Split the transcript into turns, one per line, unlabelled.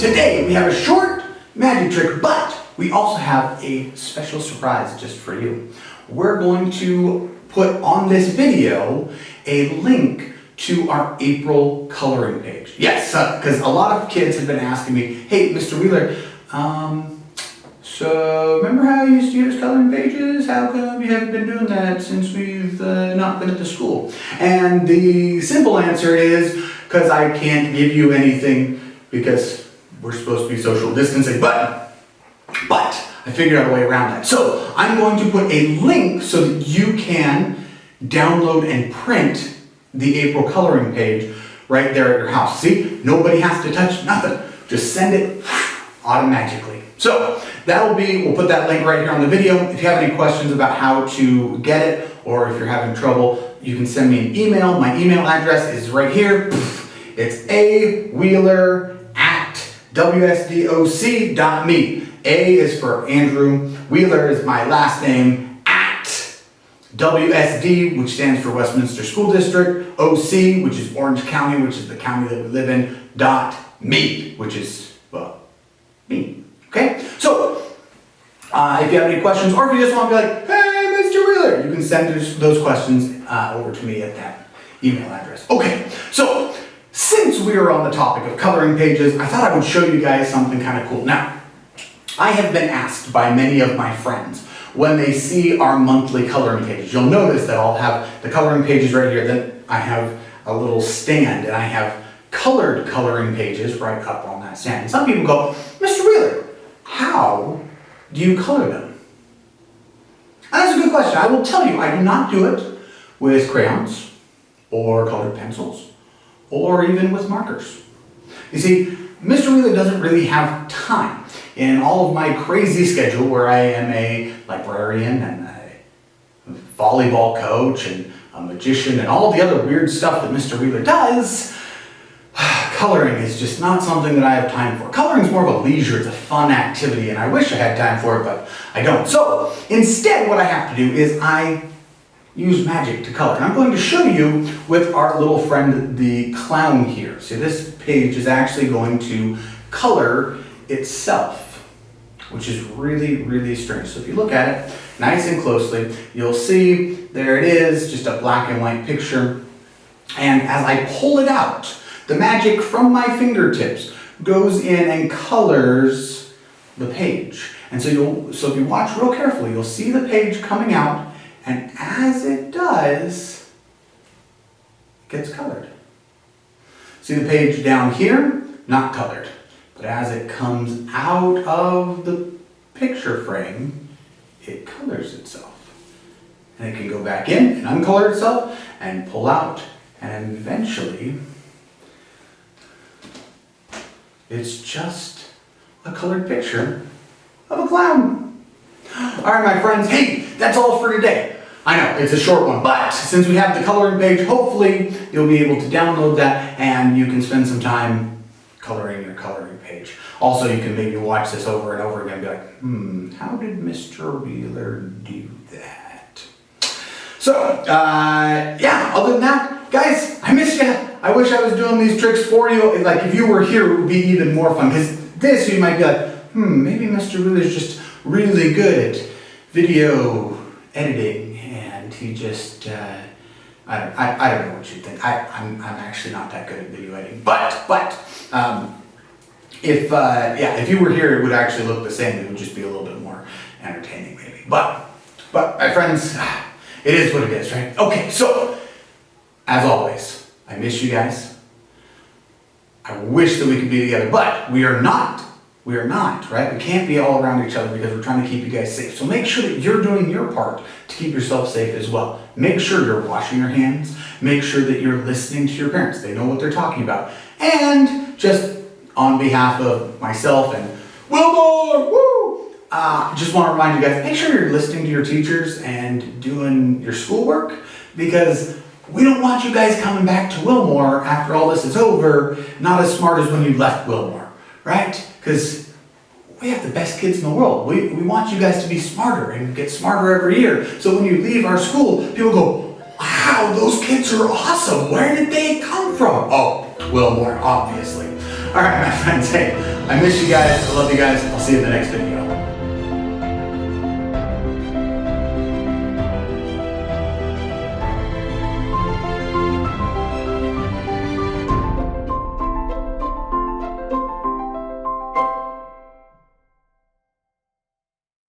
today we have a short magic trick, but we also have a special surprise just for you. We're going to put on this video a link to our April coloring page. Yes, because a lot of kids have been asking me, hey, Mr. Wheeler, so remember how you used to give us coloring pages? How come you haven't been doing that since we've not been at the school? And the simple answer is because I can't give you anything because we're supposed to be social distancing, but I figured out a way around that. So I'm going to put a link so that you can download and print the April coloring page right there at your house. See, nobody has to touch nothing. Just send it automatically. So that'll be, we'll put that link right here on the video. If you have any questions about how to get it, or if you're having trouble, you can send me an email. My email address is right here. It's awheeler@wsdoc.me. A is for Andrew, Wheeler is my last name, at WSD, which stands for Westminster School District, OC, which is Orange County, which is the county that we live in, .me, which is, well, me. Okay? So, if you have any questions, or if you just want to be like, hey, Mr. Wheeler, you can send those questions over to me at that email address. Okay, so since we are on the topic of coloring pages, I thought I would show you guys something kind of cool. Now, I have been asked by many of my friends when they see our monthly coloring pages. You'll notice that I'll have the coloring pages right here, then I have a little stand and I have colored coloring pages right up on that stand. And some people go, Mr. Wheeler, how do you color them? And that's a good question. I will tell you, I do not do it with crayons or colored pencils or even with markers. You see, Mr. Wheeler doesn't really have time. In all of my crazy schedule where I am a librarian and a volleyball coach and a magician and all the other weird stuff that Mr. Wheeler does, coloring is just not something that I have time for. Coloring is more of a leisure, it's a fun activity, and I wish I had time for it, but I don't. So instead what I have to do is I use magic to color. And I'm going to show you with our little friend, the clown here. See, this page is actually going to color itself, which is really, really strange. So if you look at it nice and closely, you'll see there it is, just a black and white picture. And as I pull it out, the magic from my fingertips goes in and colors the page. And so if you watch real carefully, you'll see the page coming out, and as it does, it gets colored. See the page down here? Not colored. But as it comes out of the picture frame, it colors itself. And it can go back in and uncolor itself and pull out, and eventually it's just a colored picture of a clown. All right, my friends, hey, that's all for today. I know, it's a short one, but since we have the coloring page, hopefully you'll be able to download that and you can spend some time coloring your coloring page. Also, you can maybe watch this over and over again and be like, how did Mr. Wheeler do that? So, yeah, other than that, guys, I miss you. I wish I was doing these tricks for you. Like, if you were here, it would be even more fun. Because this, you might be like, maybe Mr. Wheeler's just really good at video editing, and he just, I don't know what you'd think. I'm actually not that good at video editing, but if you were here, it would actually look the same. It would just be a little bit more entertaining, maybe. But my friends, it is what it is, right? Okay, so as always, I miss you guys. I wish that we could be together, but we are not. We are not, right? We can't be all around each other because we're trying to keep you guys safe. So make sure that you're doing your part to keep yourself safe as well. Make sure you're washing your hands. Make sure that you're listening to your parents. They know what they're talking about. And just on behalf of myself and Willmore, just want to remind you guys, make sure you're listening to your teachers and doing your schoolwork, because we don't want you guys coming back to Willmore after all this is over, not as smart as when you left Willmore, right? Because we have the best kids in the world. We want you guys to be smarter and get smarter every year. So when you leave our school, people go, wow, those kids are awesome. Where did they come from? Oh, Willmore, obviously. All right, my friends, hey, I miss you guys. I love you guys. I'll see you in the next video.